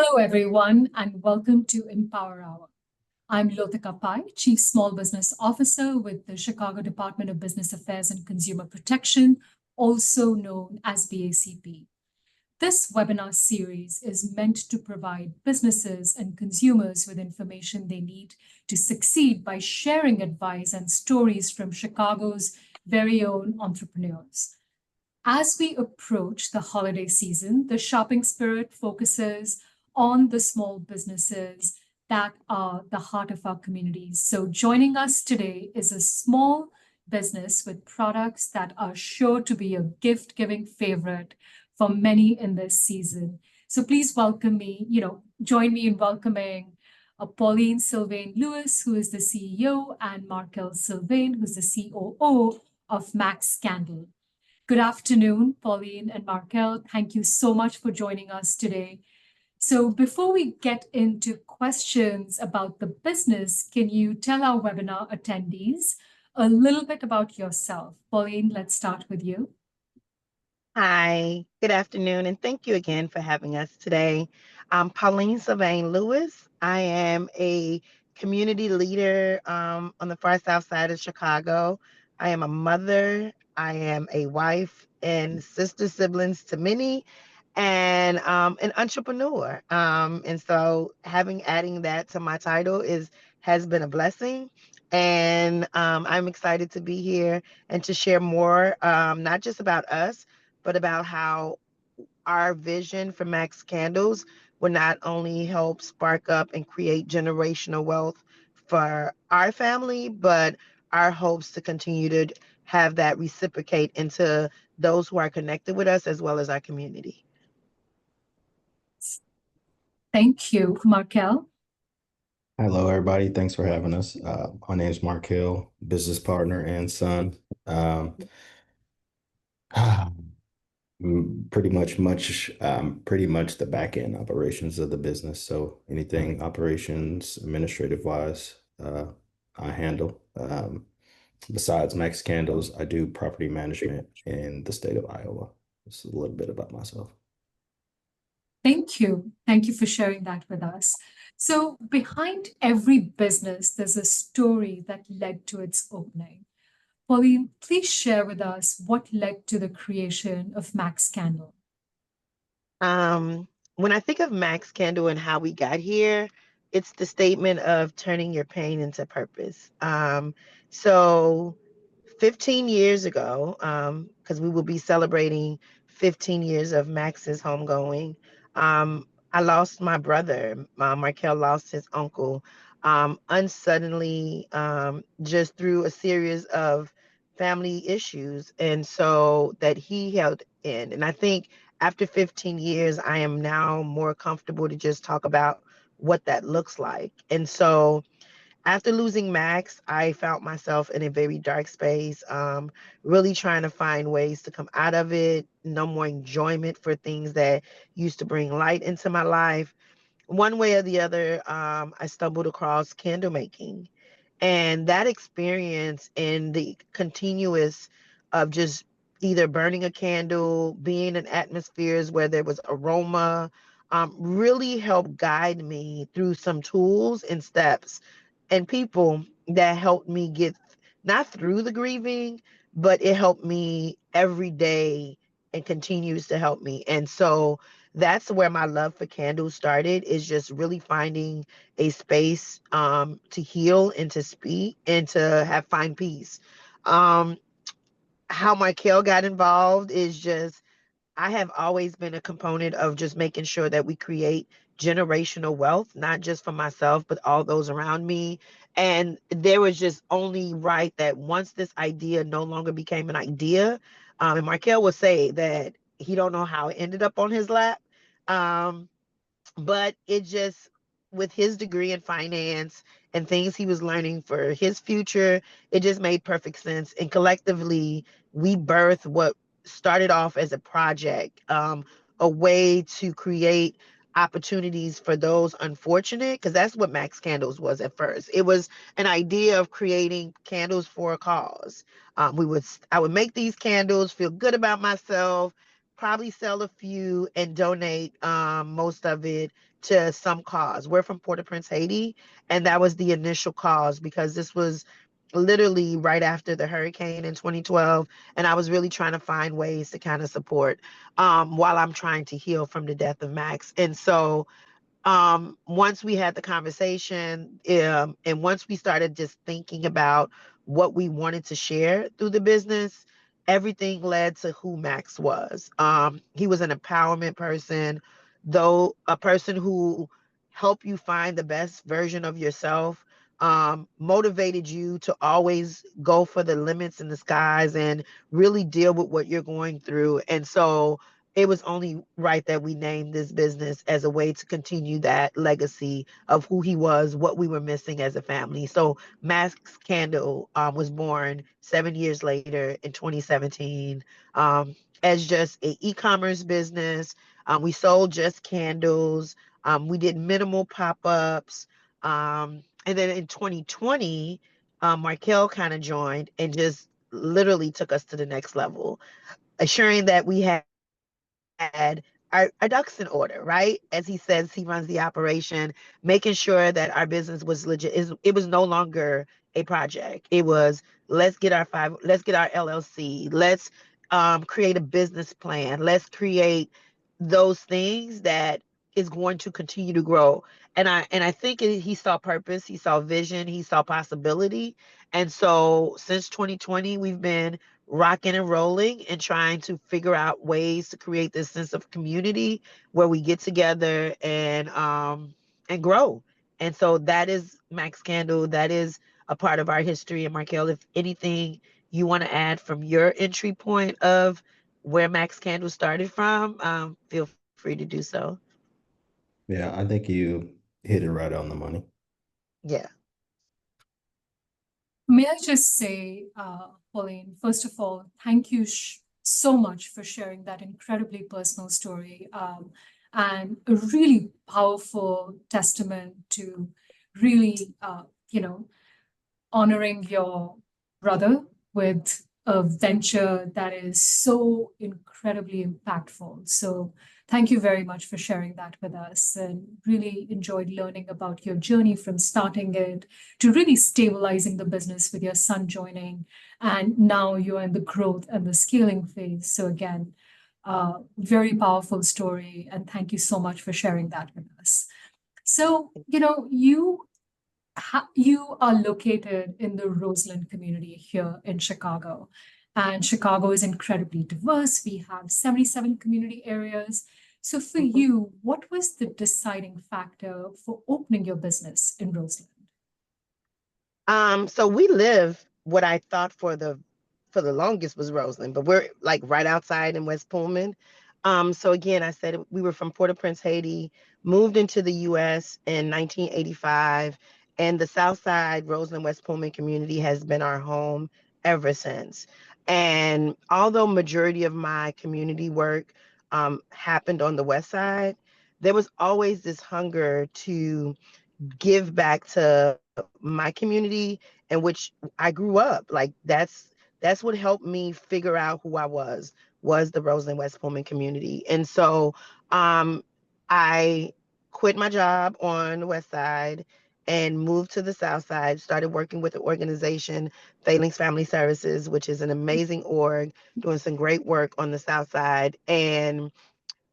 Hello, everyone, and welcome to Empower Hour. I'm Lotika, Chief Small Business Officer with the Chicago Department of Business Affairs and Consumer Protection, also known as BACP. This webinar series is meant to provide businesses and consumers with information they need to succeed by sharing advice and stories from Chicago's very own entrepreneurs. As we approach the holiday season, the shopping spirit focuses on the small businesses that are the heart of our communities. So, joining us today is a small business with products that are sure to be a gift giving favorite for many in this season. So, please join me in welcoming Pauline Sylvain-Lewis, who is the CEO, and Markell Sylvain, who's the COO of Max Candle. Good afternoon, Pauline and Markell. Thank you so much for joining us today. So before we get into questions about the business, can you tell our webinar attendees a little bit about yourself? Pauline, let's start with you. Hi, good afternoon, and thank you again for having us today. I'm Pauline Sylvain-Lewis. I am a community leader on the far south side of Chicago. I am a mother. I am a wife and sister siblings to many, and an entrepreneur. And so adding that to my title has been a blessing. And I'm excited to be here and to share more, not just about us, but about how our vision for Max Candles will not only help spark up and create generational wealth for our family, but our hopes to continue to have that reciprocate into those who are connected with us as well as our community. Thank you, Markell. Hello, everybody. Thanks for having us. My name is Markell, business partner and son. Pretty much the back end operations of the business. So anything operations, administrative wise, I handle. Besides Max Candles, I do property management in the state of Iowa. It's a little bit about myself. Thank you. Thank you for sharing that with us. So behind every business, there's a story that led to its opening. Pauline, please share with us what led to the creation of Max Candle. When I think of Max Candle and how we got here, it's the statement of turning your pain into purpose. So 15 years ago, because we will be celebrating 15 years of Max's homegoing, I lost my brother. Markell lost his uncle unsuddenly, just through a series of family issues. And so that he held in. And I think after 15 years, I am now more comfortable to just talk about what that looks like. And so after losing Max, I found myself in a very dark space, really trying to find ways to come out of it, no more enjoyment for things that used to bring light into my life. One way or the other, I stumbled across candle making. And that experience and the continuous of just either burning a candle, being in atmospheres where there was aroma, really helped guide me through some tools and steps and people that helped me get not through the grieving, but it helped me every day and continues to help me. And so that's where my love for candles started, is just really finding a space to heal and to speak and to find peace. How Markell got involved is just, I have always been a component of just making sure that we create generational wealth, not just for myself, but all those around me. And there was just only right that once this idea no longer became an idea, and Markell would say that he don't know how it ended up on his lap, but it just, with his degree in finance and things he was learning for his future, it just made perfect sense. And collectively, we birthed what started off as a project, a way to create opportunities for those unfortunate, because that's what Max Candles was at first. It was an idea of creating candles for a cause. I would make these candles, feel good about myself, probably sell a few and donate most of it to some cause. We're from Port-au-Prince, Haiti, and that was the initial cause because this was literally right after the hurricane in 2012, and I was really trying to find ways to kind of support while I'm trying to heal from the death of Max. And so once we had the conversation, and once we started just thinking about what we wanted to share through the business, everything led to who Max was. He was an empowerment person, though a person who helped you find the best version of yourself, motivated you to always go for the limits in the skies and really deal with what you're going through. And so it was only right that we named this business as a way to continue that legacy of who he was, what we were missing as a family. So Max Candle was born 7 years later in 2017 as just an e-commerce business. We sold just candles. We did minimal pop-ups. And then in 2020, Markell kind of joined and just literally took us to the next level, assuring that we had our ducks in order, right? As he says, he runs the operation, making sure that our business was legit. It was no longer a project. It was let's get our LLC, let's create a business plan, let's create those things that is going to continue to grow. And I think he saw purpose, he saw vision, he saw possibility. And so since 2020, we've been rocking and rolling and trying to figure out ways to create this sense of community where we get together and grow. And so that is Max Candle. That is a part of our history. And Markell, if anything you want to add from your entry point of where Max Candle started from, feel free to do so. Yeah, I think you hit it right on the money. Yeah. May I just say, Pauline, first of all, thank you so much for sharing that incredibly personal story, and a really powerful testament to really, honoring your brother with a venture that is so incredibly impactful. So, thank you very much for sharing that with us and really enjoyed learning about your journey from starting it to really stabilizing the business with your son joining. And now you're in the growth and the scaling phase. So, again, very powerful story. And thank you so much for sharing that with us. So, you are located in the Roseland community here in Chicago. And Chicago is incredibly diverse. We have 77 community areas. So, for Mhm. you, what was the deciding factor for opening your business in Roseland? So we live what I thought for the longest was Roseland, but we're like right outside in West Pullman. So again, I said we were from Port-au-Prince, Haiti, moved into the U.S. in 1985, and the South Side Roseland West Pullman community has been our home ever since. And although majority of my community work happened on the West Side, there was always this hunger to give back to my community in which I grew up. Like that's what helped me figure out who I was the Roseland West Pullman community. And so I quit my job on the West Side and moved to the South Side, started working with the organization Phalanx Family Services, which is an amazing org doing some great work on the South Side. And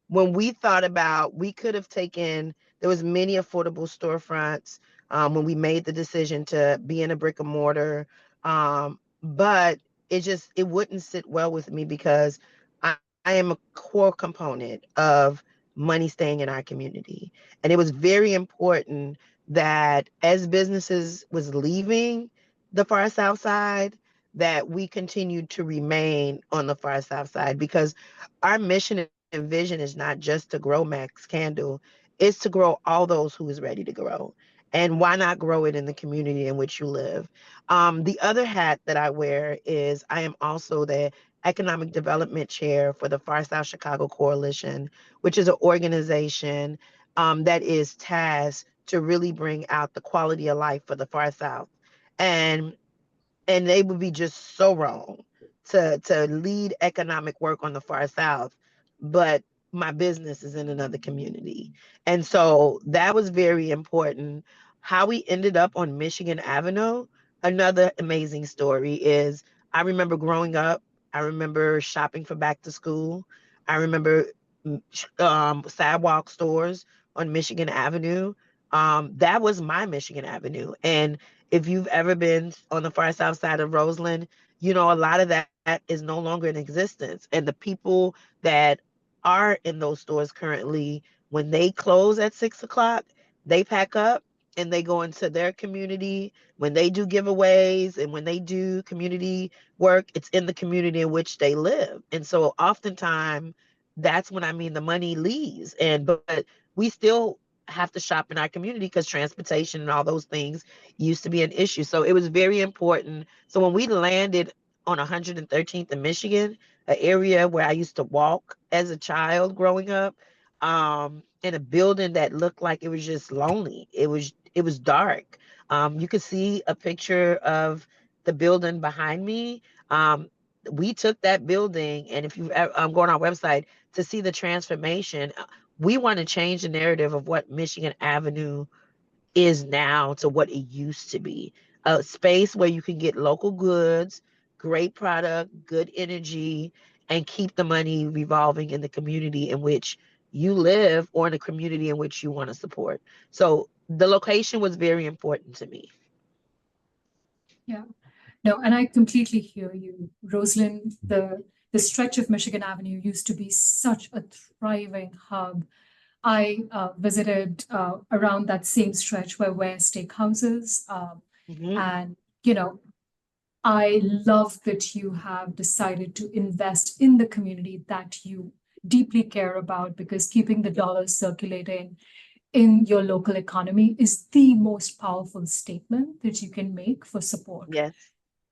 when we thought about, we could have taken, there was many affordable storefronts when we made the decision to be in a brick and mortar, but it wouldn't sit well with me because I am a core component of money staying in our community. And it was very important that as businesses was leaving the far South Side, that we continued to remain on the far South Side, because our mission and vision is not just to grow Max Candle, it's to grow all those who is ready to grow. And why not grow it in the community in which you live? The other hat that I wear is I am also the Economic Development Chair for the Far South Chicago Coalition, which is an organization that is tasked to really bring out the quality of life for the Far South. And they would be just so wrong to lead economic work on the far South, but my business is in another community. And so that was very important. How we ended up on Michigan Avenue, another amazing story is I remember growing up, I remember shopping for back to school. I remember sidewalk stores on Michigan Avenue. That was my Michigan Avenue. And if you've ever been on the far south side of Roseland, you know, a lot of that is no longer in existence. And the people that are in those stores currently, when they close at 6 o'clock, they pack up and they go into their community. When they do giveaways and when they do community work, it's in the community in which they live. And so oftentimes that's when I mean the money leaves. And but we still have to shop in our community because transportation and all those things used to be an issue. So it was very important. So when we landed on 113th in Michigan, an area where I used to walk as a child growing up, in a building that looked like it was just lonely. It was dark. You could see a picture of the building behind me. We took that building, and if you go on our website to see the transformation, we want to change the narrative of what Michigan Avenue is now to what it used to be. A space where you can get local goods, great product, good energy, and keep the money revolving in the community in which you live or in the community in which you want to support. So the location was very important to me. Yeah. No, and I completely hear you. Roseland, the stretch of Michigan Avenue used to be such a thriving hub. I visited around that same stretch where steakhouses, Hmm. and you know, I love that you have decided to invest in the community that you deeply care about, because keeping the dollars circulating in your local economy is the most powerful statement that you can make for support. Yes,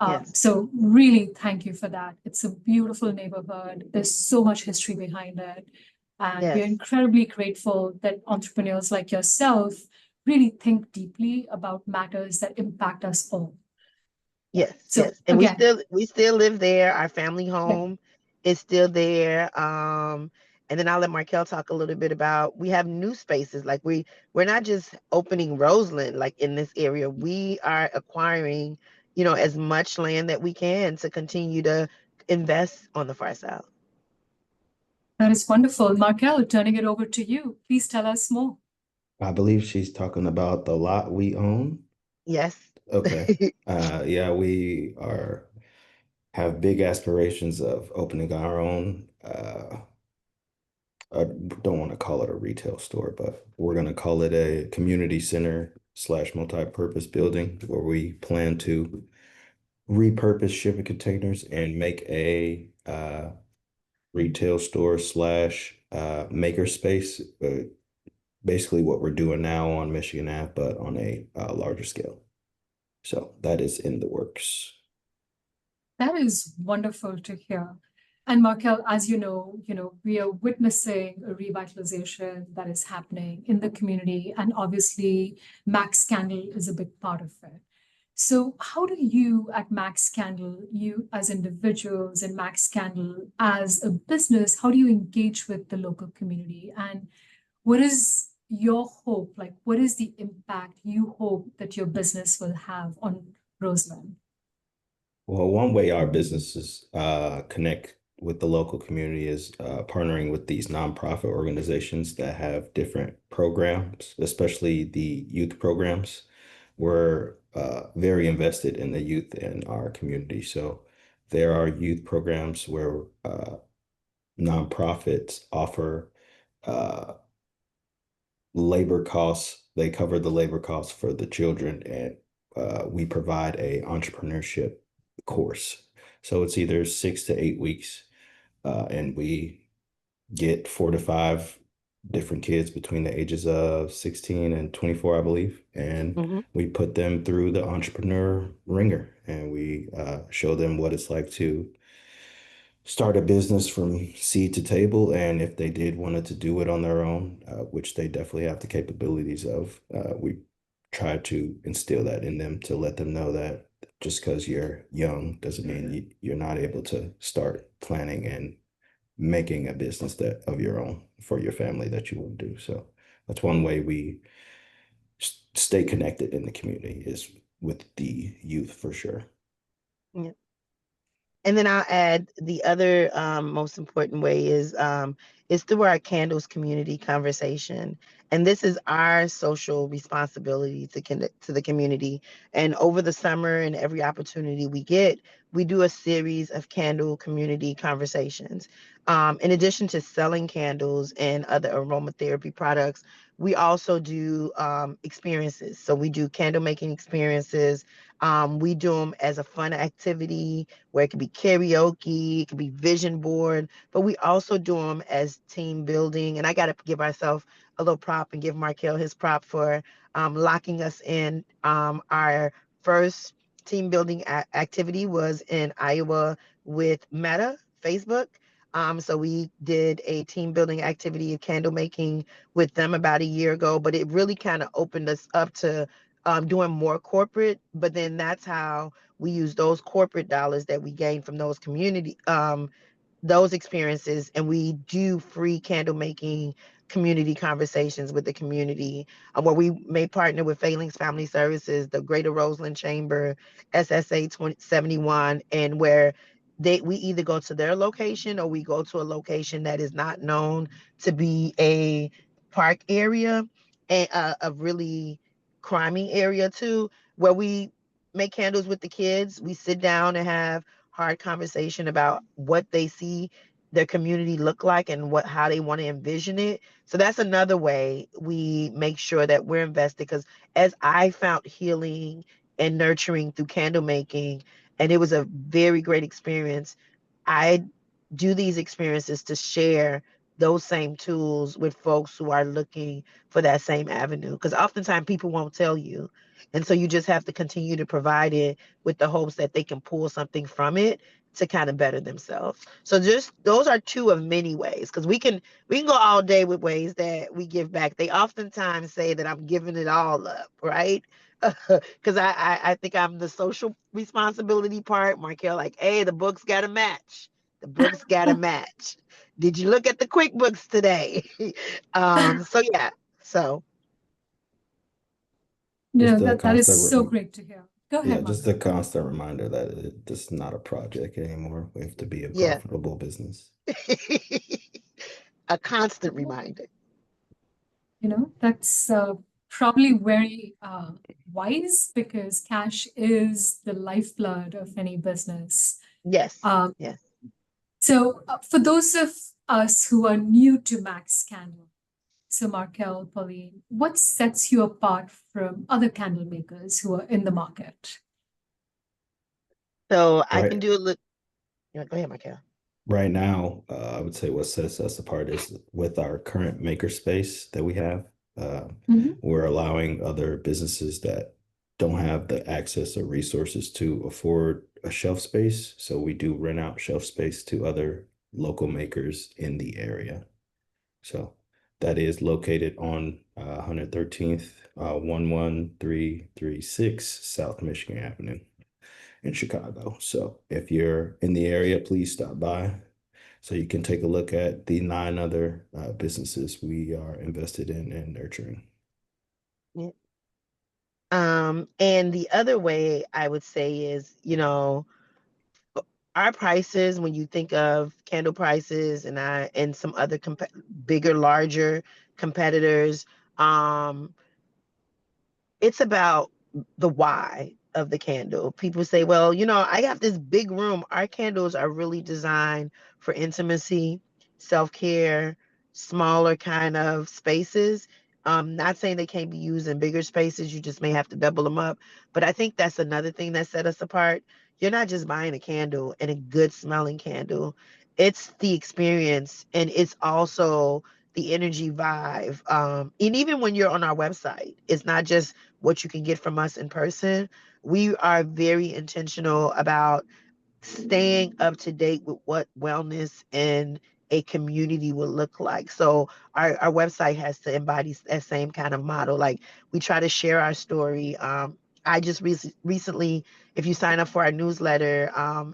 yes, So really, thank you for that. It's a beautiful neighborhood. There's so much history behind it. And we're yes. incredibly grateful that entrepreneurs like yourself really think deeply about matters that impact us all. Yeah. Yes, So yes. And we again, still live there. Our family yeah, home is still there. And then I'll let Markell talk a little bit about we have new spaces. Like we're not just opening Roseland like in this area. We are acquiring, as much land that we can to continue to invest on the far south. that is wonderful. Markel, turning it over to you. Please tell us more. I believe she's talking about the lot we own. Yes. Okay. Yeah, we are have big aspirations of opening our own. I don't want to call it a retail store, but we're going to call it a community center slash multi-purpose building where we plan to repurpose shipping containers and make a retail store slash makerspace. Basically, what we're doing now on Michigan Ave, but on a larger scale. So that is in the works. That is wonderful to hear. And Markel, as we are witnessing a revitalization that is happening in the community, and obviously Max Candle is a big part of it. So how do you at Max Candle, you as individuals and Max Candle as a business, how do you engage with the local community? And what is your hope? Like, what is the impact you hope that your business will have on Roseland? Well, one way our businesses connect with the local community is partnering with these nonprofit organizations that have different programs, especially the youth programs. We're very invested in the youth in our community. So there are youth programs where nonprofits offer uh, labor costs. They cover the labor costs for the children, and we provide a entrepreneurship course. So it's either 6 to 8 weeks, and we get 4 to 5 different kids between the ages of 16 and 24, I believe, and Hmm. we put them through the entrepreneur ringer, and we show them what it's like to start a business from seed to table. And if they did wanted to do it on their own, which they definitely have the capabilities of, we try to instill that in them to let them know that just because you're young doesn't mean you're not able to start planning and making a business that of your own for your family that you want to do. So that's one way we stay connected in the community is with the youth for sure. Yeah. And then I'll add the other most important way is through our candles community conversation. And this is our social responsibility to the community. And over the summer and every opportunity we get, we do a series of candle community conversations. In addition to selling candles and other aromatherapy products, we also do experiences. So we do candle making experiences. We do them as a fun activity where it could be karaoke, it could be vision board, but we also do them as team building. And I got to give myself a little prop and give Markell his prop for locking us in. Our first team building activity was in Iowa with Meta, Facebook. So we did a team building activity of candle making with them about a year ago, but it really kind of opened us up to doing more corporate. But then that's how we use those corporate dollars that we gain from those community those experiences, and we do free candle making community conversations with the community, where we may partner with Failings Family Services, the Greater Roseland Chamber, SSA 2071, and where we either go to their location or we go to a location that is not known to be a park area and a really crimey area too, where we make candles with the kids. We sit down and have hard conversation about what they see their community look like and how they want to envision it. So that's another way we make sure that we're invested, because as I found healing and nurturing through candle making, and it was a very great experience, I do these experiences to share those same tools with folks who are looking for that same avenue, because oftentimes people won't tell you, and so you just have to continue to provide it with the hopes that they can pull something from it to kind of better themselves. So just those are two of many ways, because we can go all day with ways that we give back. They oftentimes say that I'm giving it all up, right? Because I think I'm the social responsibility part. Markell, like, hey, the books got to match. The books got to match. Did you look at the QuickBooks today? So yeah. So Just a That is constant, so great to hear. Go yeah, ahead, just Markell. a constant reminder that it's not a project anymore. We have to be a yeah. profitable business. A constant reminder. That's probably very wise, because cash is the lifeblood of any business. Yes. Um, Yes. so for those of us who are new to Max Candle, so Markell, Pauline, what sets you apart from other candle makers who are in the market? So I can Right. do a little. Yeah, go ahead, Markell. Right now, I would say what sets us apart is with our current makerspace that we have. Uh, Mhm. we're allowing other businesses that don't have the access or resources to afford a shelf space. So we do rent out shelf space to other local makers in the area. So that is located on 113th, 11336 South Michigan Avenue in Chicago. So if you're in the area, please stop by so you can take a look at the 9 other businesses we are invested in and nurturing. Yeah. And the other way I would say is, our prices, when you think of candle prices and some other bigger, larger competitors, um, it's about the why of the candle. People say, well, I have this big room. Our candles are really designed for intimacy, self-care, smaller kind of spaces. Not saying they can't be used in bigger spaces. You just may have to double them up. But I think that's another thing that set us apart. You're not just buying a candle and a good smelling candle. It's the experience, and it's also the energy vibe. And even when you're on our website, it's not just what you can get from us in person. We are very intentional about staying up to date with what wellness in a community would look like. So our website has to embody that same kind of model. Like, we try to share our story. I just recently, if you sign up for our newsletter,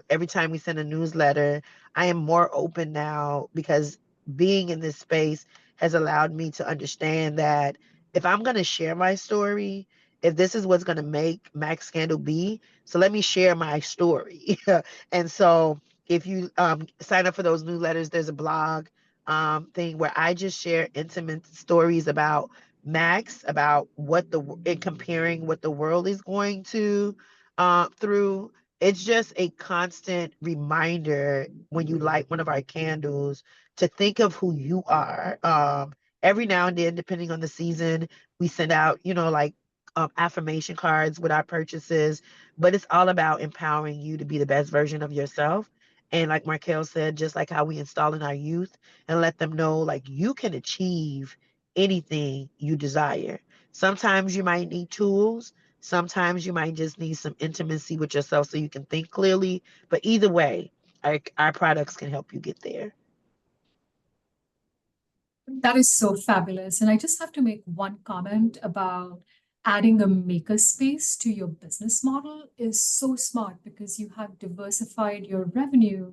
every time we send a newsletter, I am more open now because being in this space has allowed me to understand that if I'm going to share my story, if this is what's going to make Max Scandal be, so let me share my story. And so if you sign up for those newsletters, there's a blog thing where I just share intimate stories about Max, about what in comparing what the world is going to through. It's just a constant reminder when you light one of our candles to think of who you are. Every now and then, depending on the season, we send out, like affirmation cards with our purchases, but it's all about empowering you to be the best version of yourself. And like Markell said, just like how we install in our youth and let them know, like, you can achieve anything you desire. Sometimes you might need tools. Sometimes you might just need some intimacy with yourself so you can think clearly. But either way, our products can help you get there. That is so fabulous. And I just have to make one comment about adding a makerspace to your business model is so smart because you have diversified your revenue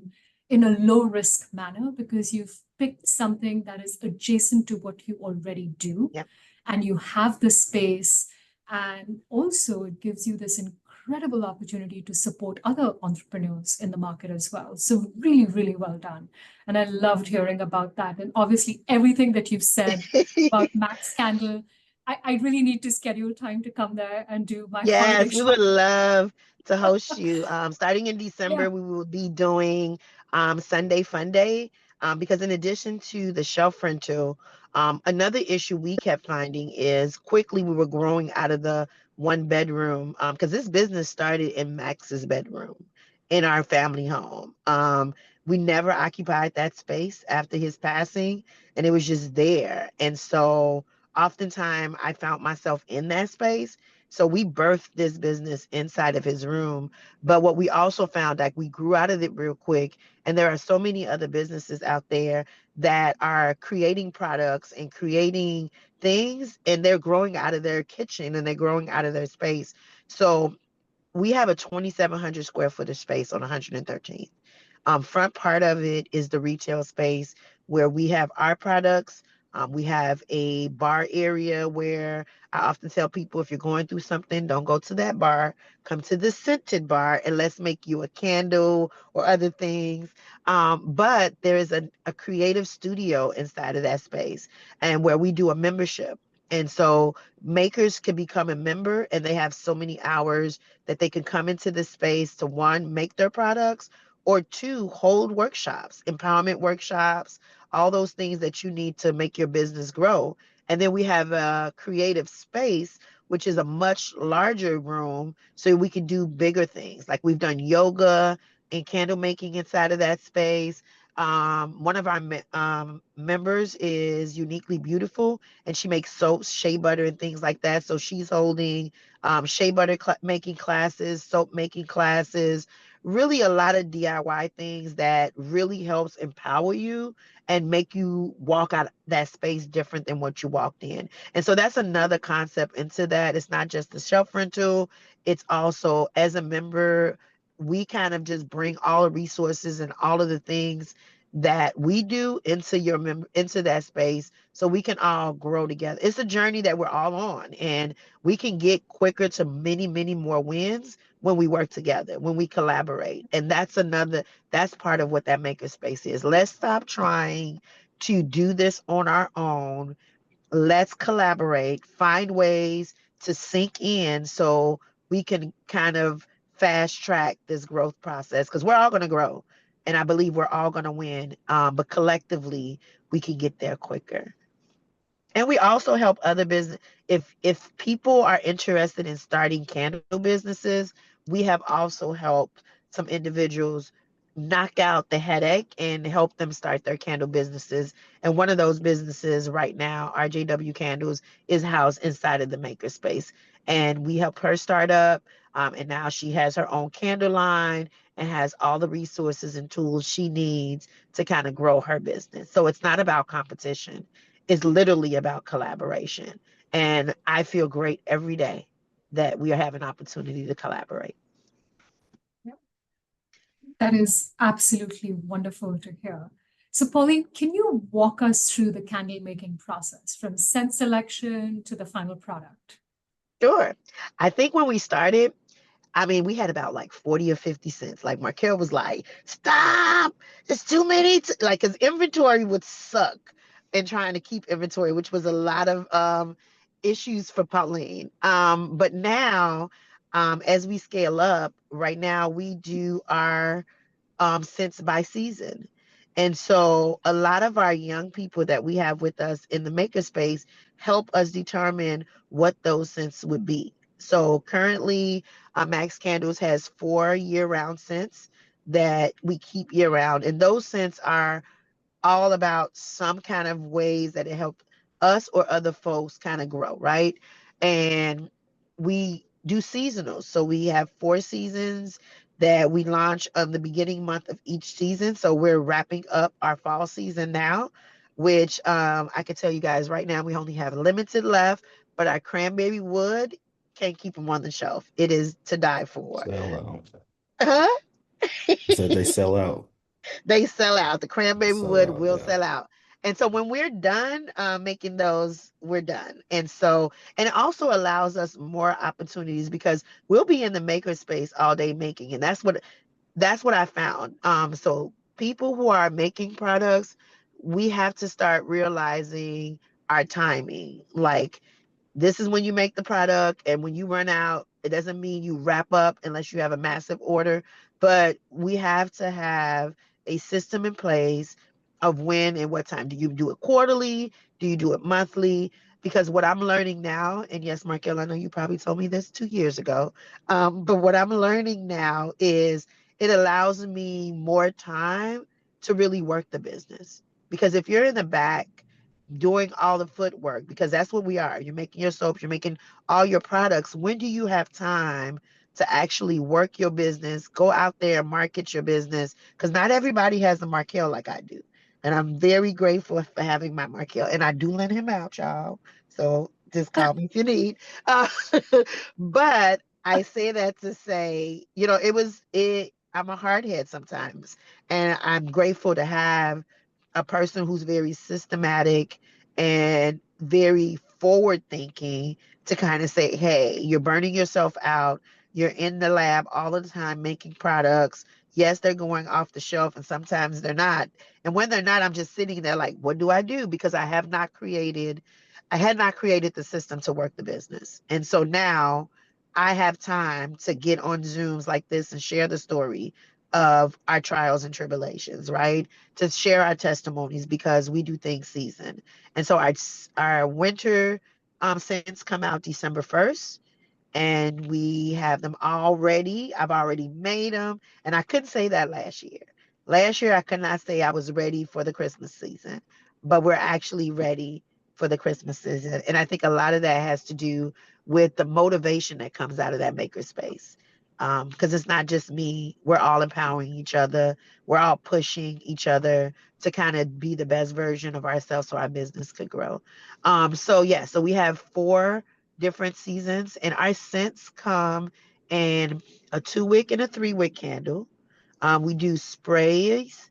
in a low risk manner because you've picked something that is adjacent to what you already do. Yep. And you have the space. And also, it gives you this incredible opportunity to support other entrepreneurs in the market as well. So, really, really well done. And I loved hearing about that. And obviously, everything that you've said about Max Candle, I really need to schedule time to come there and do my holiday Yes, we would shopping. love to host you. Starting in Yeah. December, we will be doing Sunday Fun Day because in addition to the shelf rental, another issue we kept finding is quickly we were growing out of the one bedroom because this business started in Max's bedroom in our family home. We never occupied that space after his passing, and it was just there. And so oftentimes I found myself in that space, so we birthed this business inside of his room. But what we also found, like, we grew out of it real quick. And there are so many other businesses out there that are creating products and creating things, and they're growing out of their kitchen and they're growing out of their space. So we have a 2,700 square foot of space on 113th. Front part of it is the retail space where we have our products. We have a bar area where I often tell people if you're going through something, don't go to that bar. Come to the scented bar and let's make you a candle or other things. But there is a creative studio inside of that space and where we do a membership. And so makers can become a member and they have so many hours that they can come into this space to, one, make their products, or two, hold workshops, empowerment workshops, all those things that you need to make your business grow. And then we have a creative space, which is a much larger room, so we can do bigger things. Like we've done yoga and candle making inside of that space. One of our members is Uniquely Beautiful, and she makes soaps, shea butter, and things like that. So she's holding shea butter making classes, soap making classes, really a lot of DIY things that really helps empower you and make you walk out that space different than what you walked in. And so that's another concept into that. It's not just the shelf rental, it's also as a member, we kind of just bring all the resources and all of the things that we do into into that space so we can all grow together. It's a journey that we're all on, and we can get quicker to many, many more wins when we work together, when we collaborate. And that's part of what that makerspace is. Let's stop trying to do this on our own. Let's collaborate, find ways to sink in so we can kind of fast track this growth process because we're all going to grow. And I believe we're all going to win. But collectively, we can get there quicker. And we also help other business. If people are interested in starting candle businesses, we have also helped some individuals knock out the headache and help them start their candle businesses. And one of those businesses right now, RJW Candles, is housed inside of the makerspace. And we help her start up. And now she has her own candle line and has all the resources and tools she needs to kind of grow her business. So it's not about competition. Is literally about collaboration. And I feel great every day. that we have an opportunity to collaborate. That is absolutely wonderful to hear. So, Pauline, can you walk us through the candle making process from scent selection to the final product? Sure. I think when we started, I mean, we had about like 40 or 50 cents. Like Markell was like, stop, there's too many. Like, his inventory would suck in trying to keep inventory, which was a lot of issues for Pauline. But now, as we scale up, right now we do our scents by season. And so a lot of our young people that we have with us in the makerspace help us determine what those scents would be. So currently, Max Candles has 4 year-round scents that we keep year-round, and those scents are all about some kind of ways that it helped us or other folks kind of grow, right? And we do seasonals. So we have 4 seasons that we launch on the beginning month of each season. So we're wrapping up our fall season now, which I can tell you guys right now, we only have limited left, but our cranberry wood can't keep them on the shelf. It is to die for. Sell out. Huh? I said they sell out. They sell out. The cranberry Sell wood out, will yeah. sell out. And so when we're done making those, we're done. And so, and it also allows us more opportunities because we'll be in the maker space all day making. And that's what I found. So people who are making products, we have to start realizing our timing. Like, this is when you make the product, and when you run out, it doesn't mean you wrap up unless you have a massive order, but we have to have a system in place of when and what time. Do you do it quarterly? Do you do it monthly? Because what I'm learning now, and yes, Markell, I know you probably told me this 2 years ago, but what I'm learning now is it allows me more time to really work the business. Because if you're in the back doing all the footwork, because that's what we are. You're making your soaps, you're making all your products. When do you have time to actually work your business, go out there, market your business? Because not everybody has a Markell like I do. And I'm very grateful for having my Markell. And I do lend him out, y'all. So just call me if you need. Uh, but I say that to say, I'm a hard head sometimes. And I'm grateful to have a person who's very systematic and very forward thinking to kind of say, hey, you're burning yourself out. You're in the lab all the time making products. Yes, they're going off the shelf and sometimes they're not. And when they're not, I'm just sitting there like, what do I do? Because I had not created the system to work the business. And so now I have time to get on Zooms like this and share the story of our trials and tribulations, right? To share our testimonies because we do things season. And so our winter scents come out December 1st, and we have them all ready. I've already made them, and I couldn't say that last year. Last year, I could not say I was ready for the Christmas season, but we're actually ready for the Christmas season. And I think a lot of that has to do with the motivation that comes out of that makerspace. Because it's not just me, we're all empowering each other, we're all pushing each other to kind of be the best version of ourselves so our business could grow. So we have 4 different seasons, and our scents come in a 2-wick and a 3-wick candle. We do sprays,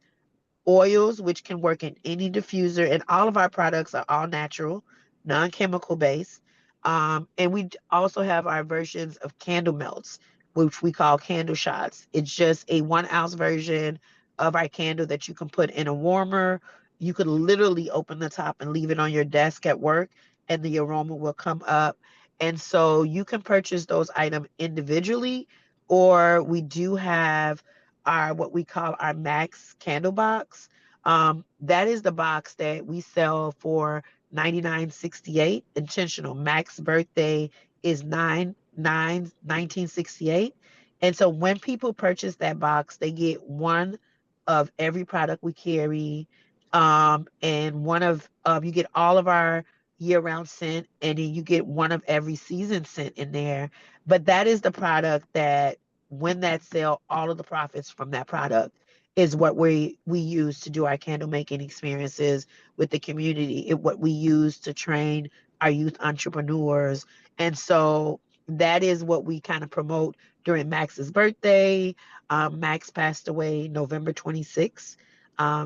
oils, which can work in any diffuser, and all of our products are all natural, non-chemical based. And we also have our versions of candle melts, which we call candle shots. It's just a 1 ounce version of our candle that you can put in a warmer. You could literally open the top and leave it on your desk at work, and the aroma will come up. And so you can purchase those items individually, or we do have our what we call our Max candle box. That is the box that we sell for 99.68. Intentional. Max birthday is 9/9/1968. And so when people purchase that box, they get one of every product we carry. And one of you get all of our year-round scent, and then you get one of every season scent in there. But that is the product that when that sale, all of the profits from that product is what we use to do our candle making experiences with the community. What we use to train our youth entrepreneurs. And so that is what we kind of promote during Max's birthday. Max passed away November 26th.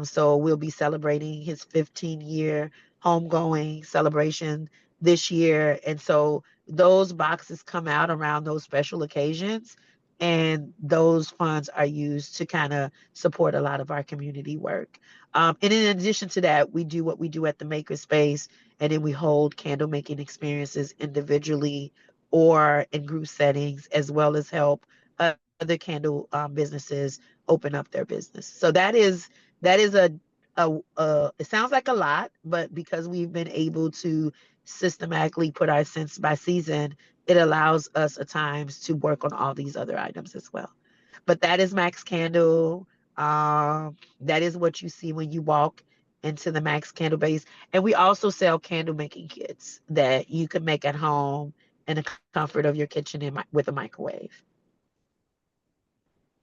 So we'll be celebrating his 15-year homegoing celebration this year. And so those boxes come out around those special occasions. And those funds are used to kind of support a lot of our community work. And in addition to that, we do what we do at the makerspace, and then we hold candle making experiences individually or in group settings, as well as help other candle businesses open up their business. So that is it sounds like a lot, but because we've been able to systematically put our cents by season, it allows us at times to work on all these other items as well. But that is Max Candle. That is what you see when you walk into the Max Candle base. And we also sell candle making kits that you can make at home in the comfort of your kitchen with a microwave.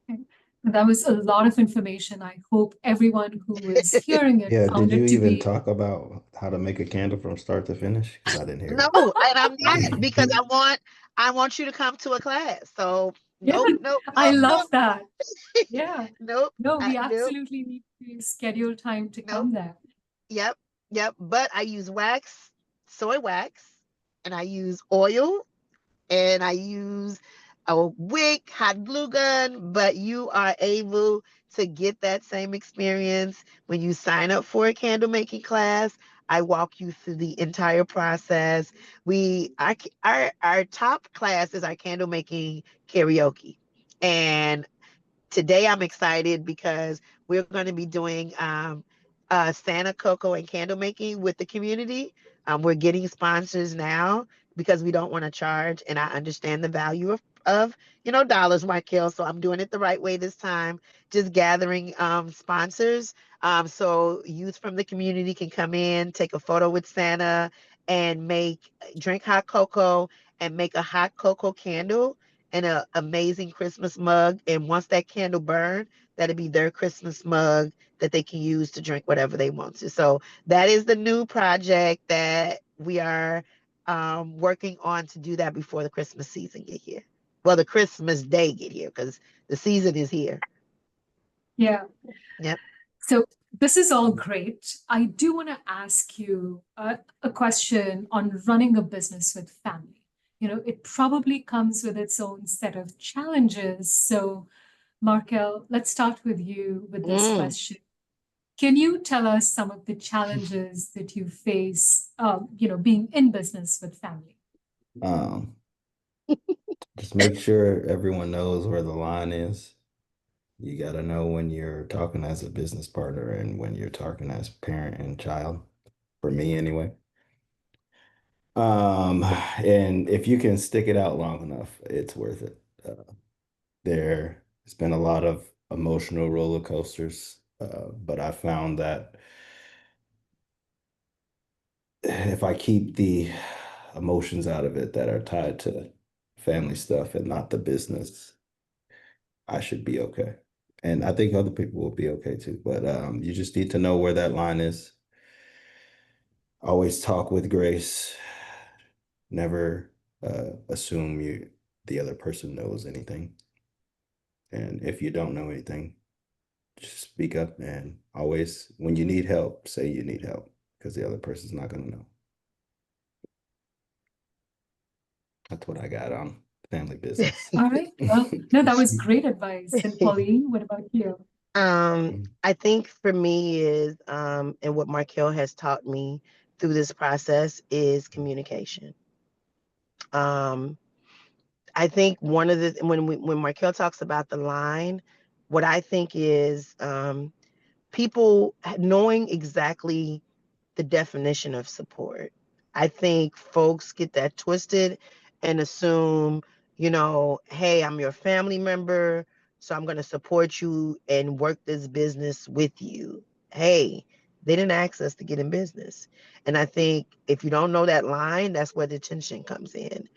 Okay. That was a lot of information. I hope everyone who is hearing it Yeah, did found you it to even be. talk about how to make a candle from start to finish? Because I didn't hear No, and I'm not, because it. I want you to come to a class. So Yeah, nope, nope, I nope, love nope, that. Yeah. nope, No, we nope, absolutely need to schedule time to nope. come there. Yep, yep. But I use wax, soy wax, and I use oil, and I use a wick, hot glue gun, but you are able to get that same experience when you sign up for a candle making class. I walk you through the entire process. Our top class is our candle making karaoke. And today I'm excited because we're going to be doing Santa cocoa and candle making with the community. We're getting sponsors now because we don't want to charge, and I understand the value of dollars, Markell. So I'm doing it the right way this time, just gathering sponsors. So youth from the community can come in, take a photo with Santa, and drink hot cocoa and make a hot cocoa candle and an amazing Christmas mug. And once that candle burn, that'll be their Christmas mug that they can use to drink whatever they want to. So that is the new project that we are working on to do that before the Christmas season get here. Well, the Christmas day get here because the season is here. Yeah. Yep. So this is all great. I do want to ask you a question on running a business with family. It probably comes with its own set of challenges. So, Markell, let's start with you with this Mm. question. Can you tell us some of the challenges that you face, being in business with family? Um, just make sure everyone knows where the line is. You got to know when you're talking as a business partner and when you're talking as parent and child, for me anyway. And if you can stick it out long enough, it's worth it. There's been a lot of emotional roller coasters, but I found that if I keep the emotions out of it that are tied to family stuff and not the business, I should be okay. And I think other people will be okay too. But you just need to know where that line is. Always talk with grace. Never assume the other person knows anything. And if you don't know anything, just speak up and always, when you need help, say you need help because the other person's not going to know. That's what I got on family business. All right. Well, no, that was great advice. And Pauline, what about you? I think for me is and what Markell has taught me through this process is communication. Um, I think one of the when Markell talks about the line, what I think is people knowing exactly the definition of support. I think folks get that twisted and assume, hey, I'm your family member, so I'm going to support you and work this business with you. Hey, they didn't ask us to get in business. And I think if you don't know that line, that's where the tension comes in.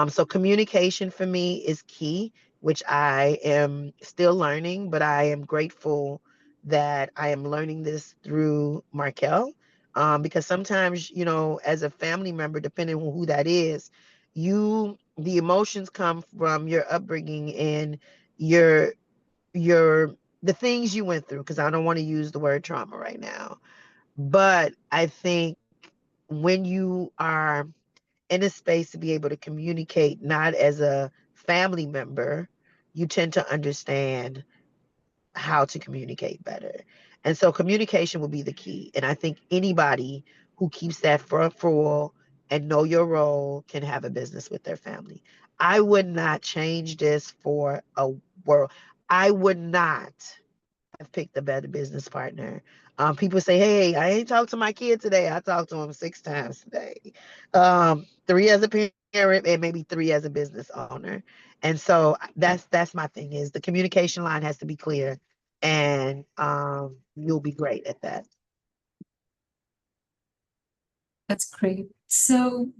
So communication for me is key, which I am still learning, but I am grateful that I am learning this through Markell. Because sometimes, as a family member, depending on who that is, the emotions come from your upbringing and your your the things you went through, because I don't want to use the word trauma right now. But I think when you are in a space to be able to communicate, not as a family member, you tend to understand how to communicate better. And so communication will be the key. And I think anybody who keeps that front full and know your role can have a business with their family. I would not change this for a world. I would not have picked a better business partner. People say, hey, I ain't talked to my kid today. I talked to him 6 times today. 3 as a parent and maybe 3 as a business owner. And so that's my thing, is the communication line has to be clear, and you'll be great at that. That's great. So,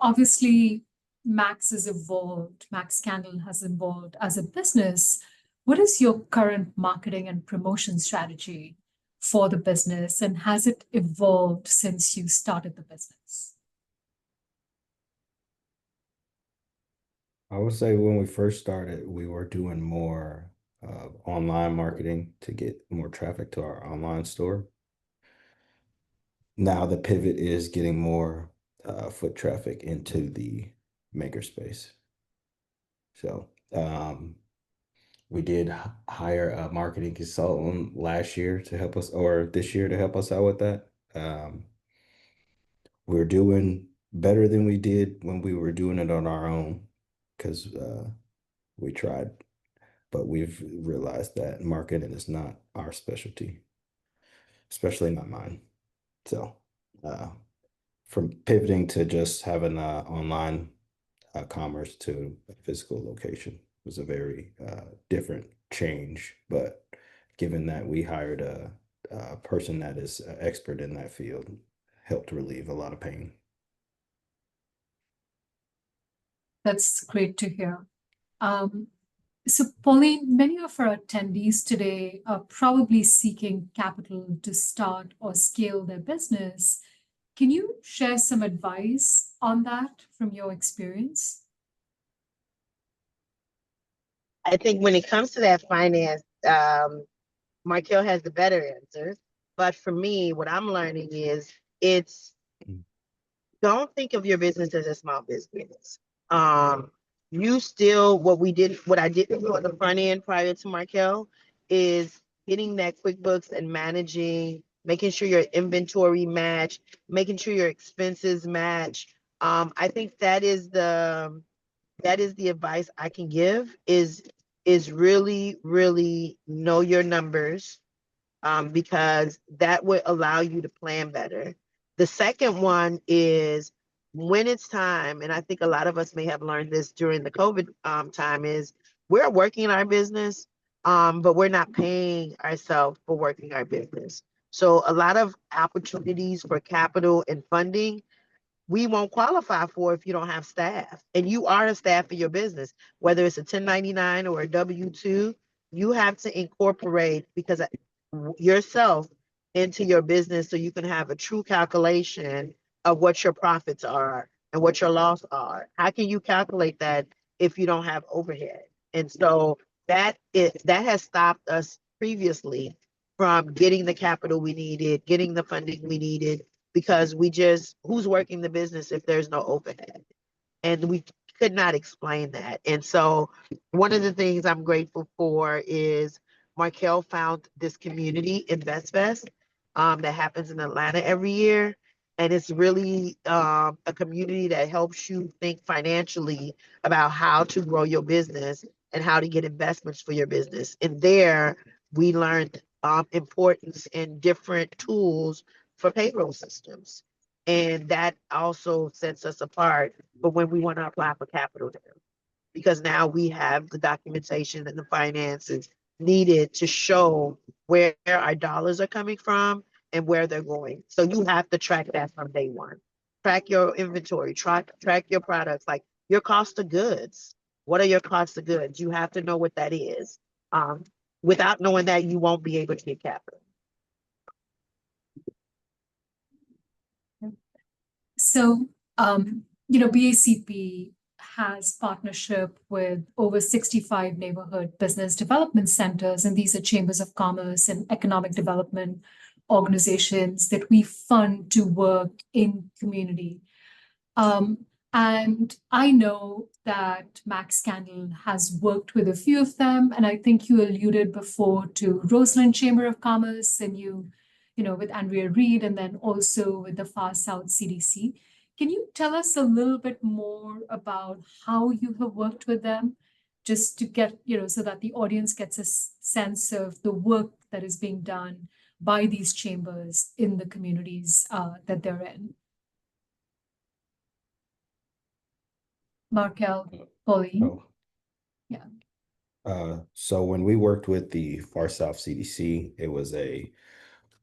obviously, Max has evolved, Max Candle has evolved as a business. What is your current marketing and promotion strategy for the business, and has it evolved since you started the business? I would say when we first started, we were doing more online marketing to get more traffic to our online store. Now the pivot is getting more foot traffic into the makerspace. So we did hire a marketing consultant last year to help us, or this year to help us out with that. We're doing better than we did when we were doing it on our own, because we tried, but we've realized that marketing is not our specialty, especially not mine. So from pivoting to just having online commerce to a physical location was a very different change. But given that we hired a person that is an expert in that field, helped relieve a lot of pain. That's great to hear. So, Pauline, many of our attendees today are probably seeking capital to start or scale their business. Can you share some advice on that from your experience? I think when it comes to that finance, Markell has the better answers. But for me, what I'm learning is it's don't think of your business as a small business. You still, what I didn't do at the front end prior to Markell is getting that QuickBooks and managing, making sure your inventory match, making sure your expenses match. I think that is the advice I can give, is really, really know your numbers, because that would allow you to plan better. The second one is when it's time, and I think a lot of us may have learned this during the COVID time, is we're working our business, but we're not paying ourselves for working our business. So a lot of opportunities for capital and funding we won't qualify for if you don't have staff. And you are a staff for your business, whether it's a 1099 or a W-2, you have to incorporate because yourself into your business so you can have a true calculation of what your profits are and what your loss are. How can you calculate that if you don't have overhead? And so that has stopped us previously from getting the capital we needed, getting the funding we needed, because who's working the business if there's no overhead? And we could not explain that. And so one of the things I'm grateful for is Markell found this community, InvestFest, that happens in Atlanta every year. And it's really a community that helps you think financially about how to grow your business and how to get investments for your business. And there we learned importance in different tools for payroll systems. And that also sets us apart for when we want to apply for capital there, because now we have the documentation and the finances needed to show where our dollars are coming from and where they're going. So you have to track that from day one. Track your inventory, track your products, like your cost of goods. What are your costs of goods? You have to know what that is. Without knowing that, you won't be able to get capital. So, BACP has partnership with over 65 neighborhood business development centers, and these are chambers of commerce and economic development organizations that we fund to work in community. And I know that Max Candle has worked with a few of them, and I think you alluded before to Roseland Chamber of Commerce, and with Andrea Reed, and then also with the Far South CDC. Can you tell us a little bit more about how you have worked with them, just to get, so that the audience gets a sense of the work that is being done by these chambers in the communities that they're in? Markell, Pauline. Oh. Yeah. So when we worked with the Far South CDC, it was a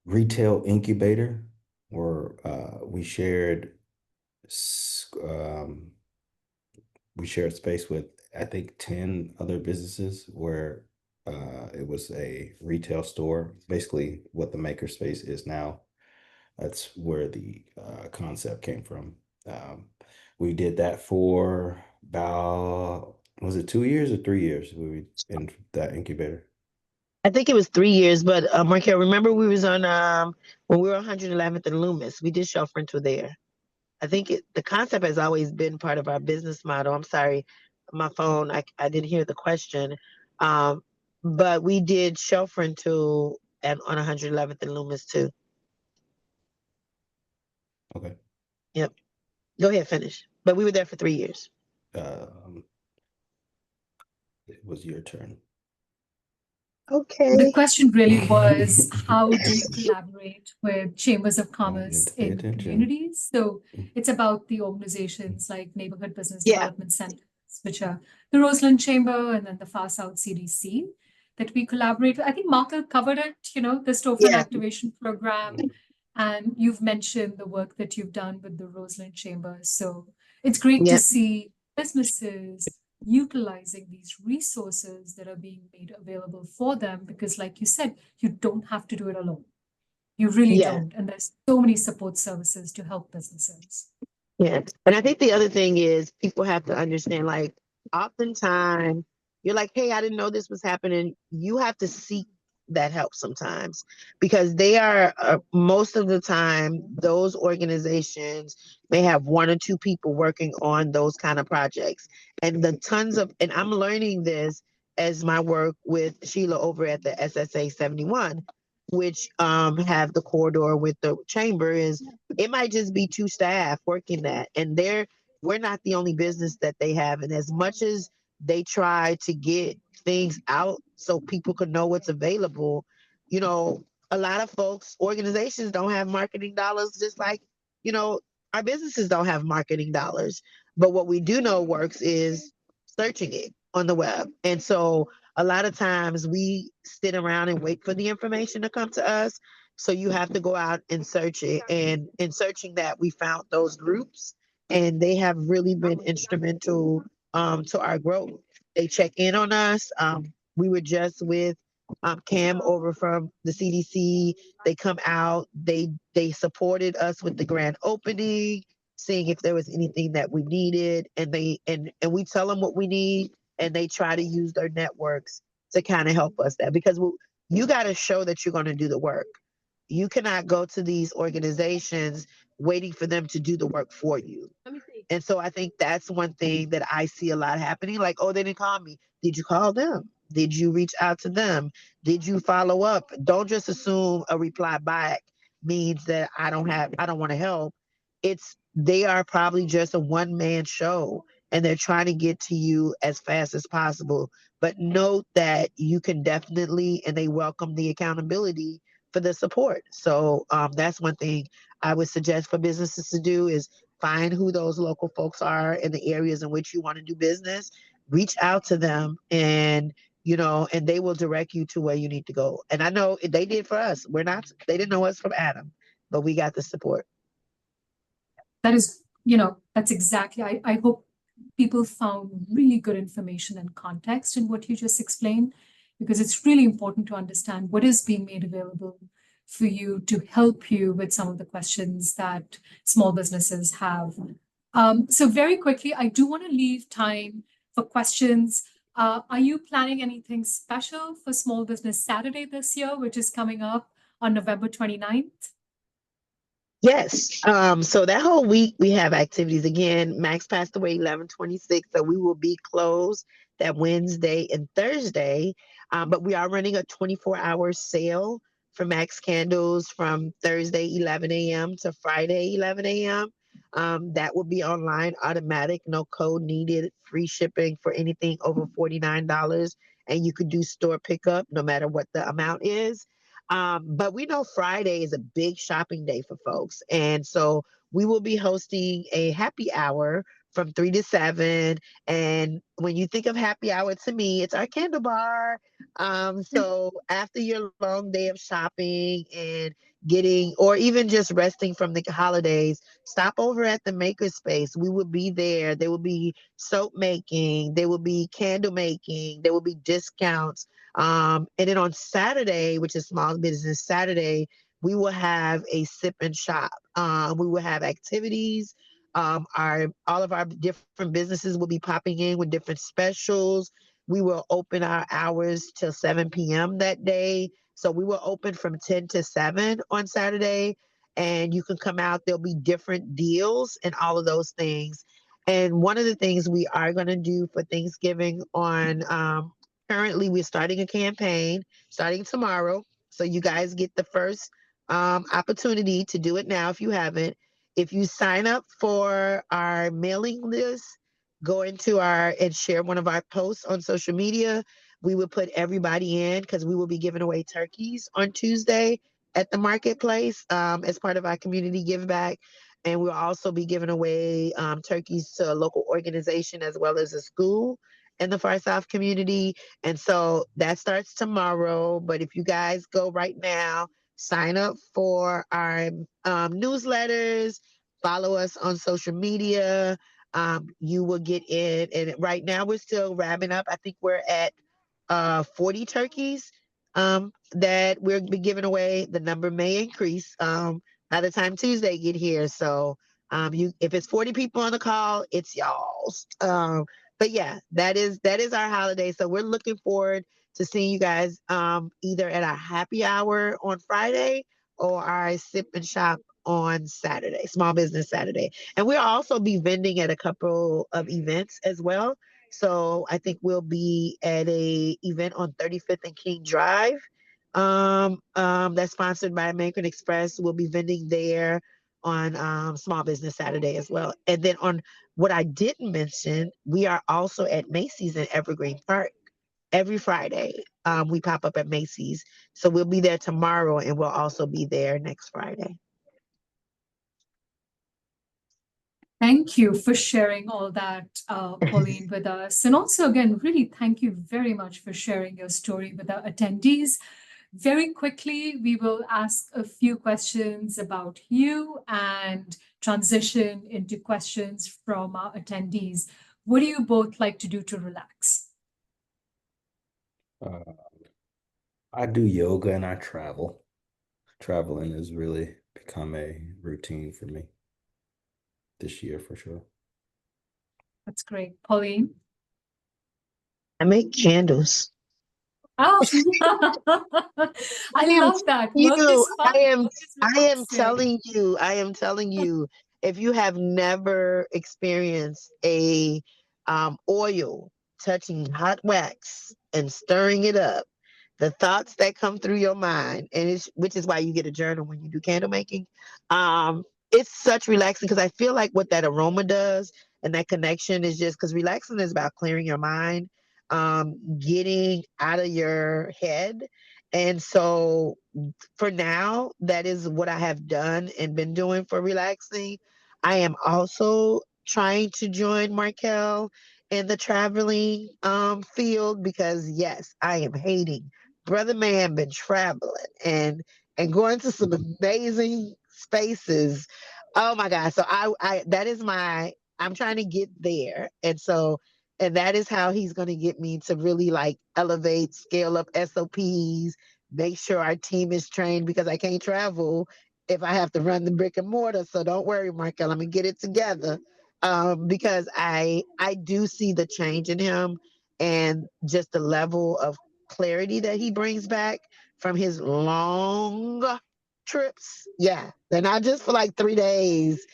retail incubator where we shared space with, I think, 10 other businesses where it was a retail store, basically what the makerspace is now. That's where the concept came from. We did that for about, was it 2 years or 3 years? We in that incubator. I think it was 3 years, but Markell, remember we was on when we were 111th and Loomis. We did Storefront there. I think the concept has always been part of our business model. I'm sorry, my phone, I didn't hear the question. But we did Storefront and on 111th and Loomis too. Okay. Yep. Go ahead, finish. But we were there for 3 years. It was your turn. Okay. The question really was, how do you collaborate with chambers of commerce in communities? So it's about the organizations like Neighborhood Business Development Centers, which are the Roseland Chamber and then the Far South CDC, that we collaborate with. I think Markell covered it, the Storefront Activation Program. And you've mentioned the work that you've done with the Roseland Chamber. So it's great to see businesses utilizing these resources that are being made available for them, because like you said, you don't have to do it alone. You really don't. And there's so many support services to help businesses. Yeah. And I think the other thing is people have to understand, like, oftentimes you're like, hey, I didn't know this was happening. You have to seek that help sometimes, because they are most of the time, those organizations may have 1 or 2 people working on those kind of projects, and and I'm learning this as my work with Sheila over at the SSA 71, which have the corridor with the chamber, is it might just be 2 staff working that, and we're not the only business that they have. And as much as they try to get things out so people can know what's available, a lot of organizations don't have marketing dollars, just like, our businesses don't have marketing dollars. But what we do know works is searching it on the web. And so a lot of times we sit around and wait for the information to come to us. So you have to go out and search it. And in searching that, we found those groups, and they have really been instrumental to our growth. They check in on us. We were just with Cam over from the CDC. They come out. They supported us with the grand opening, seeing if there was anything that we needed, and we tell them what we need, and they try to use their networks to kind of help us there, because you got to show that you're going to do the work. You cannot go to these organizations waiting for them to do the work for you. And so I think that's one thing that I see a lot happening. Like, oh, they didn't call me. Did you call them? Did you reach out to them? Did you follow up? Don't just assume a reply back means that I don't want to help. They are probably just a one-man show, and they're trying to get to you as fast as possible. But note that you can definitely, and they welcome the accountability for the support. So that's one thing I would suggest for businesses to do, is find who those local folks are in the areas in which you want to do business, reach out to them, and they will direct you to where you need to go. And I know they did for us. They didn't know us from Adam, but we got the support. That is, that's exactly, I hope people found really good information and context in what you just explained, because it's really important to understand what is being made available for you to help you with some of the questions that small businesses have So very quickly, I do want to leave time for questions. Are you planning anything special for Small Business Saturday this year, which is coming up on November 29th? Yes. So that whole week we have activities. Again, Max passed away 11/26, so we will be closed that Wednesday and Thursday. But we are running a 24-hour sale for Max candles from Thursday 11 a.m. to Friday 11 a.m. That will be online, automatic, no code needed, free shipping for anything over $49, and you could do store pickup no matter what the amount is. But we know Friday is a big shopping day for folks. And so we will be hosting a happy hour from 3 to 7. And when you think of happy hour, to me, it's our candle bar. So after your long day of shopping and getting, or even just resting from the holidays, stop over at the makerspace. We will be there. There will be soap making, there will be candle making, there will be discounts. And then on Saturday, which is Small Business Saturday, we will have a sip and shop. We will have activities. Our all of our different businesses will be popping in with different specials. We will open our hours till 7 p.m. that day. So we will open from 10 to 7 on Saturday, and you can come out. There'll be different deals and all of those things. And one of the things we are going to do for Thanksgiving on currently, we're starting a campaign starting tomorrow. So you guys get the first opportunity to do it now if you haven't. If you sign up for our mailing list, go into our and share one of our posts on social media. We will put everybody in because we will be giving away turkeys on Tuesday at the marketplace as part of our community give back. And we'll also be giving away turkeys to a local organization as well as a school in the Far South community. And so that starts tomorrow. But if you guys go right now, sign up for our newsletters, follow us on social media. You will get in. And right now we're still wrapping up. I think we're at 40 turkeys that we'll be giving away. The number may increase by the time Tuesday get here. So you, if it's 40 people on the call, it's y'all's. But yeah, that is our holiday. So we're looking forward to seeing you guys either at our happy hour on Friday or our sip and shop on Saturday, Small Business Saturday. And we'll also be vending at a couple of events as well. So I think we'll be at a event on 35th and King Drive. That's sponsored by American Express. We'll be vending there on Small Business Saturday as well. And then on what I didn't mention, we are also at Macy's in Evergreen Park every Friday. We pop up at Macy's. So we'll be there tomorrow and we'll also be there next Friday. Thank you for sharing all that, Pauline, with us. And also, again, really thank you very much for sharing your story with our attendees. Very quickly, we will ask a few questions about you and transition into questions from our attendees. What do you both like to do to relax? Uh, I do yoga and I travel. Traveling has really become a routine for me this year for sure. That's great. Pauline? I make candles. Oh, I I am love that. telling Work you, is fun. Work is relaxing. I am telling you, if you have never experienced a oil touching hot wax and stirring it up, the thoughts that come through your mind, and which is why you get a journal when you do candle making. It's such relaxing because I feel like what that aroma does and that connection is just because relaxing is about clearing your mind, getting out of your head. And so for now, that is what I have done and been doing for relaxing. I am also trying to join Markell in the traveling field because yes, I am hating. Brother man been traveling and going to some amazing spaces. Oh my God. So I that is my I'm trying to get there. And that is how he's going to get me to really like elevate, scale up SOPs, make sure our team is trained because I can't travel if I have to run the brick and mortar. So don't worry, Markel, I'm gonna get it together. because I do see the change in him and just the level of clarity that he brings back from his long trips. Yeah, they're not just for like 3 days.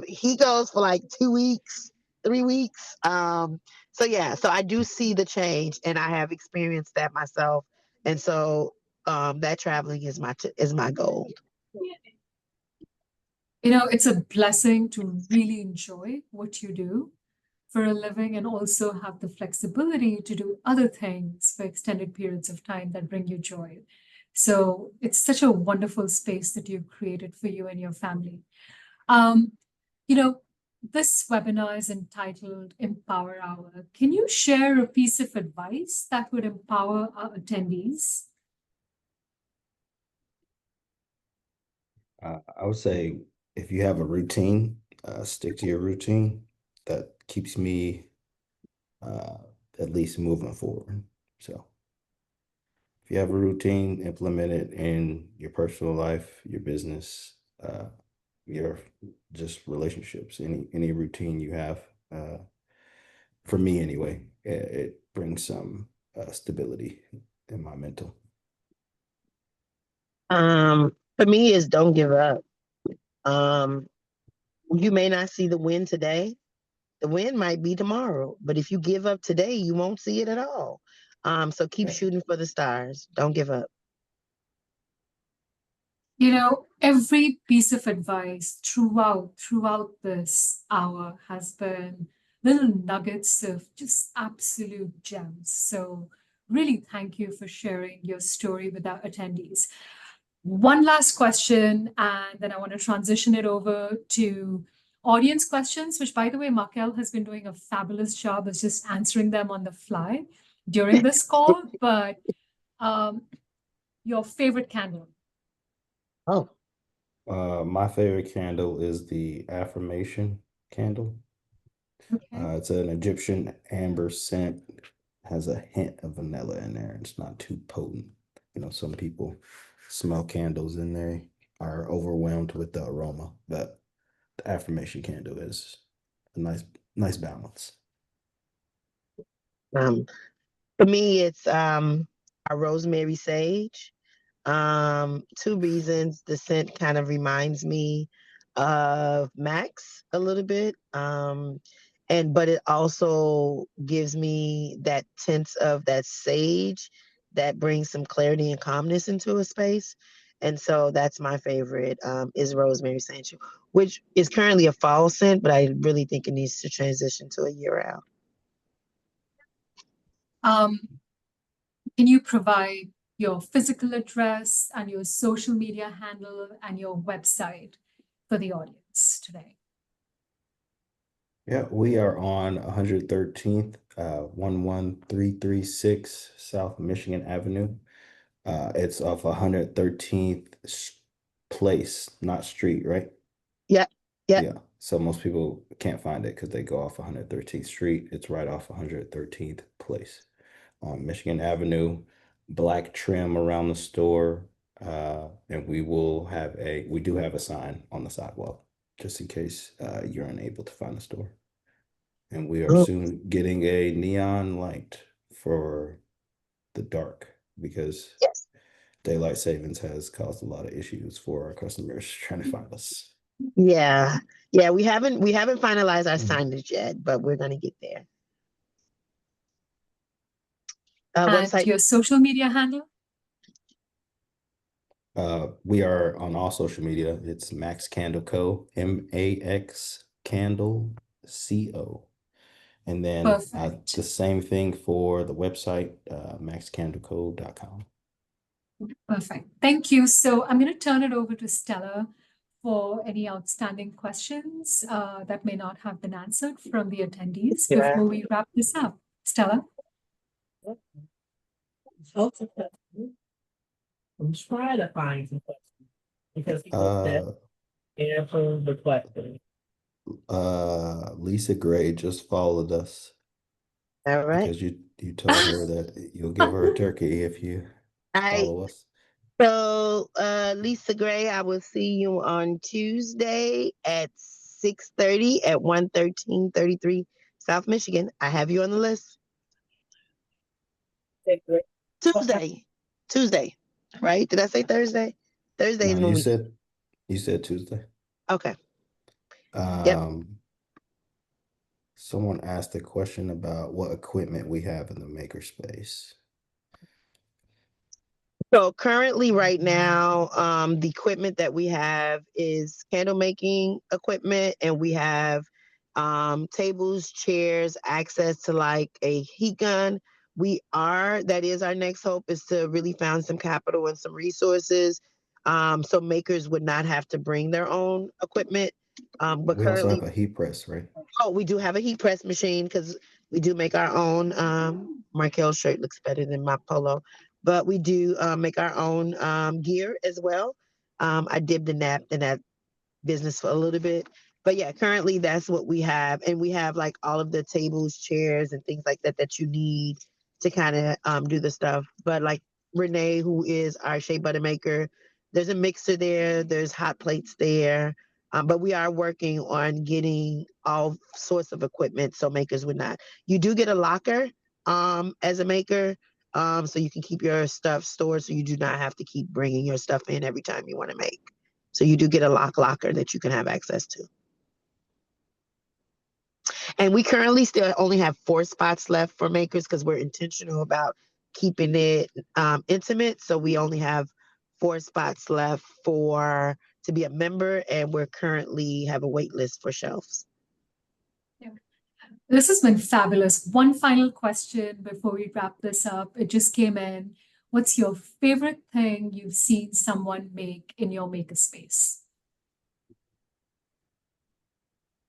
He goes for like 2 weeks, 3 weeks. So yeah, so I do see the change, and I have experienced that myself, and so that traveling is my goal. You know, it's a blessing to really enjoy what you do for a living and also have the flexibility to do other things for extended periods of time that bring you joy. So it's such a wonderful space that you've created for you and your family. Um, you know, this webinar is entitled Empower Hour. Can you share a piece of advice that would empower our attendees? I would say if you have a routine, stick to your routine. That keeps me at least moving forward. So if you have a routine, implement it in your personal life, your business, your just relationships, any routine you have. For me anyway, it brings some stability in my mental. For me, is don't give up. Um, you may not see the win today. The win might be tomorrow, but if you give up today, you won't see it at all. So keep shooting for the stars. Don't give up. You know, every piece of advice throughout this hour has been little nuggets of just absolute gems. So really thank you for sharing your story with our attendees. One last question, and then I want to transition it over to audience questions, which, by the way, Markell has been doing a fabulous job of just answering them on the fly during this call. But your favorite candle? Oh, My favorite candle is the affirmation candle. Okay. It's an Egyptian amber scent, has a hint of vanilla in there. And it's not too potent. You know, some people smell candles and they are overwhelmed with the aroma, but the affirmation candle is a nice balance. um, for me, it's a rosemary sage. Two reasons. The scent kind of reminds me of Max a little bit. But it also gives me that tints of that sage that brings some clarity and calmness into a space. And so that's my favorite, is rosemary sage, which is currently a fall scent, but I really think it needs to transition to a year round. Um, can you provide your physical address and your social media handle and your website for the audience today? Yeah, we are on 113th, 11336 South Michigan Avenue. It's off 113th place, not street, right? Yeah, yeah. Yeah. So most people can't find it because they go off 113th Street. It's right off 113th Place on Michigan Avenue. Black trim around the store. And we do have a sign on the sidewalk just in case you're unable to find the store. And we are Oh, soon getting a neon light for the dark because yes. daylight savings has caused a lot of issues for our customers trying to find us. Yeah. Yeah, we haven't finalized our Mhm. signage yet, but we're gonna get there. And Website. your social media handle? We are on all social media. It's Max Candle Co. MAX Candle CO. And then Perfect. the same thing for the website, maxcandleco.com. Perfect. Thank you. So I'm going to turn it over to Stella for any outstanding questions that may not have been answered from the attendees Yeah. before we wrap this up. Stella? I'm trying to find some questions because he said Uh, answer the question. Lisa Gray just followed us All right. because you told her that you'll give her a turkey if you I follow us. So Lisa Gray, I will see you on Tuesday at 6:30 at 11333 South Michigan. I have you on the list. Tuesday, right? Did I say Thursday? Thursday No, is when you said Tuesday. Okay. Yep. Someone asked a question about what equipment we have in the makerspace. So currently right now, the equipment that we have is candle making equipment, and we have tables, chairs, access to like a heat gun. That is our next hope, is to really find some capital and some resources. So makers would not have to bring their own equipment. But we currently, also have a heat press, right? Oh, we do have a heat press machine because we do make our own. Markell shirt looks better than my polo, but we do make our own gear as well. I dipped in that business for a little bit, but yeah, currently that's what we have, and we have like all of the tables, chairs, and things like that that you need to kind of do the stuff. But like Renee, who is our shea butter maker, there's a mixer there, there's hot plates there. But we are working on getting all sorts of equipment so makers would not. You do get a locker as a maker, so you can keep your stuff stored, so you do not have to keep bringing your stuff in every time you want to make. So you do get a locker that you can have access to. And we currently still only have 4 spots left for makers because we're intentional about keeping it intimate. So we only have 4 spots left to be a member, and we're currently have a wait list for shelves. Yeah. This has been fabulous. One final question before we wrap this up. It just came in. What's your favorite thing you've seen someone make in your makerspace?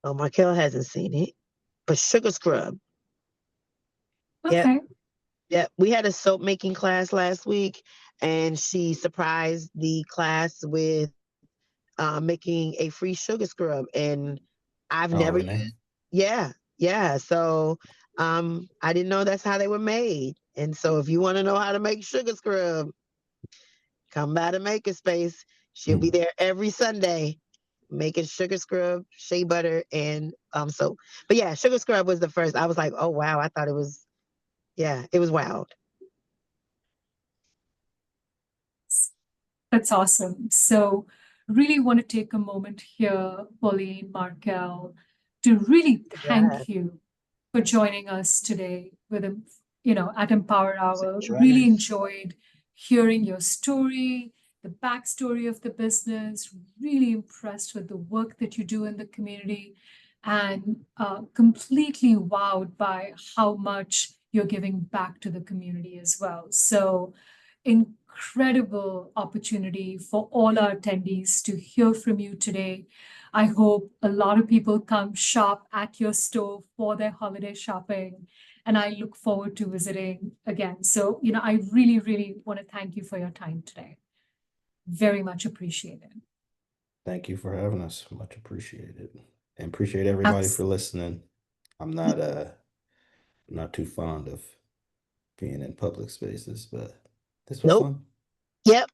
Oh, Markell hasn't seen it, but sugar scrub. Okay. Yep. Yep. We had a soap making class last week, and she surprised the class with making a free sugar scrub, and I've never used. Yeah. So I didn't know that's how they were made, and so if you want to know how to make sugar scrub, come by to Makerspace. She'll be there every Sunday making sugar scrub, shea butter, and soap. But yeah, sugar scrub was the first. I was like, oh wow, I thought it was wild. That's awesome. So, really want to take a moment here, Pauline, Markell, to really thank you for joining us today at Empower Hour. Really enjoyed hearing your story, the backstory of the business, really impressed with the work that you do in the community, and completely wowed by how much you're giving back to the community as well. So, incredible opportunity for all our attendees to hear from you today. I hope a lot of people come shop at your store for their holiday shopping, and I look forward to visiting again. So, I really, really want to thank you for your time today. Very much appreciated. Thank you for having us. Much appreciated. And appreciate everybody for listening. I'm not too fond of being in public spaces, but this was fun. Yep.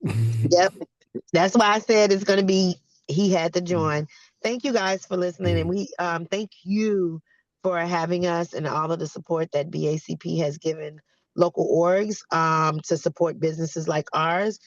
That's why I said it's going to be, he had to join. Thank you guys for listening. And we thank you for having us and all of the support that BACP has given local orgs to support businesses like ours.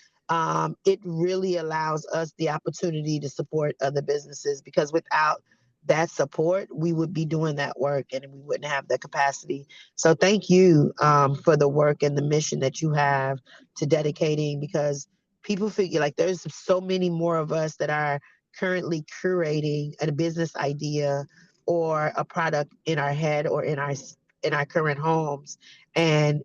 It really allows us the opportunity to support other businesses, because without that support, we would be doing that work and we wouldn't have the capacity. So thank you for the work and the mission that you have to dedicating, because people figure like there's so many more of us that are currently curating a business idea or a product in our head or in our current homes, and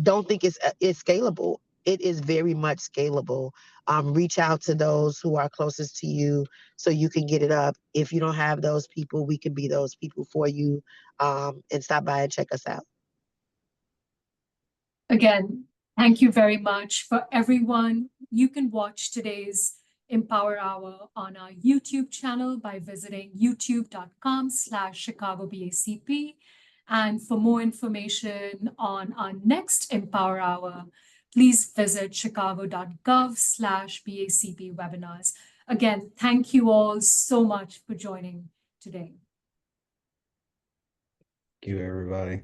don't think it's scalable. It is very much scalable. Reach out to those who are closest to you so you can get it up. If you don't have those people, we can be those people for you, and stop by and check us out. Again, thank you very much for everyone. You can watch today's Empower Hour on our YouTube channel by visiting youtube.com/ChicagoBACP. And for more information on our next Empower Hour, please visit chicago.gov/BACP webinars. Again, thank you all so much for joining today. Thank you, everybody.